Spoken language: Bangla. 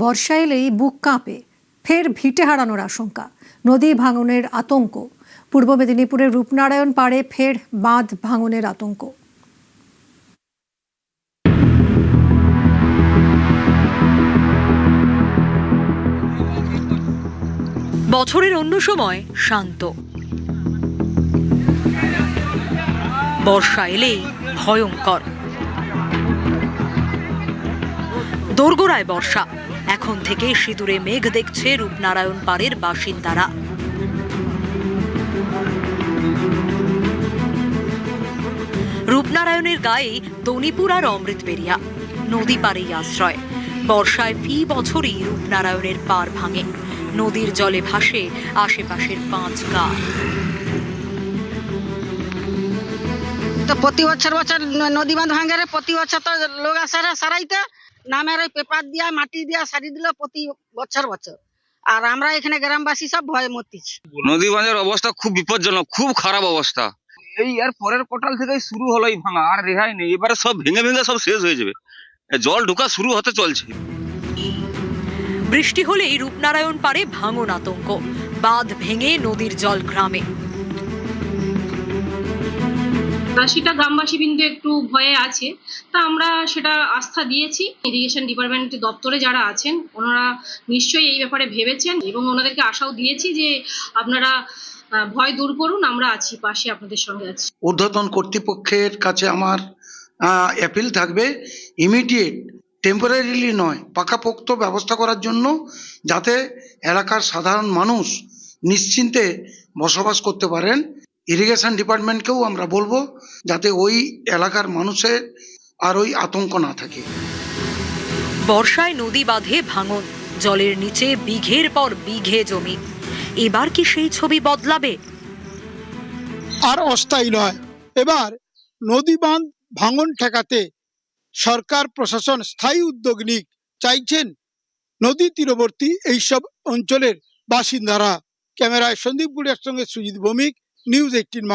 বর্ষা এলেই বুক কাঁপে, ফের ভিটে হারানোর আশঙ্কা, নদী ভাঙনের আতঙ্ক। পূর্ব মেদিনীপুরের রূপনারায়ণ পাড়ে ফের বাঁধ ভাঙনের আতঙ্ক। বছরের অন্য সময় শান্ত, বর্ষা এলেই ভয়ঙ্কর। দোরগোড়ায় বর্ষা, এখন থেকে সিঁদুরে মেঘ দেখছে রূপনারায়ণ পাড়ের বাসিন্দারা। রূপনারায়ণের গায়ে দনিপুর আর অমৃতবেড়িয়া, নদী পাড়েই আশ্রয়। বর্ষায় ফি বছরই রূপনারায়ণের পাড় ভাঙে, নদীর জলে ভাসে আশেপাশের 5 গা। তো প্রতি বছর নদী বাঁধ ভাঙে রে, প্রতি বছর তো লোক আসে রে সারাইতে, নামের ওই পেপার দিয়া মাটি দিয়া সারি দিল প্রতি বছর। আর আমরা এখানে গ্রামবাসী সব ভয়ে মরতেছি। নদী বাঁধের অবস্থা খুব বিপজ্জনক, খুব খারাপ অবস্থা। এই আর পরের কোটাল থেকেই শুরু হলো এই ভাঙা, আর রেহাই নেই। এবারে সব ভেঙে ভেঙে সব শেষ হয়ে যাবে, জল ঢোকা শুরু হতে চলছে। বৃষ্টি হলেই রূপনারায়ণ পাড়ে ভাঙন আতঙ্ক, বাঁধ ভেঙে নদীর জল গ্রামে। সেটা গ্রামবাসী কিন্তু একটু ভয়ে আছে, তা আমরা সেটা আস্থা দিয়েছি। ইরিগেশন ডিপার্টমেন্ট দপ্তরে যারা আছেন ওনারা নিশ্চয়ই এই ব্যাপারে ভেবেছেন এবং ওনাদেরকে আশাও দিয়েছি যে আপনারা ভয় দূর করুন, আমরা আছি, পাশে আপনাদের সঙ্গে আছি। ঊর্ধ্বতন কর্তৃপক্ষের কাছে আমার অ্যাপিল থাকবে, ইমিডিয়েট, টেম্পোরারিলি নয়, পাকাপোক্ত ব্যবস্থা করার জন্য, যাতে এলাকার সাধারণ মানুষ নিশ্চিন্তে বসবাস করতে পারেন। ইরিগেশন ডিপার্টমেন্টকেও আমরা বলবো যাতে ওই এলাকার মানুষের আর ওই আতঙ্ক না থাকে। বর্ষায় নদী বাঁধে ভাঙন, জলের নিচে বিঘের পর বিঘে জমি। এবার কি সেই ছবি বদলাবে? আর অস্থায়ী নয়, এবার নদী বাঁধ ভাঙন ঠেকাতে সরকার প্রশাসন স্থায়ী উদ্যোগ নিক চাইছেন নদী তীরবর্তী এইসব অঞ্চলের বাসিন্দারা। ক্যামেরায় সন্দীপ গুড়িয়ার সঙ্গে সুজিত ভৌমিক, নিউজ 18 বাংলা।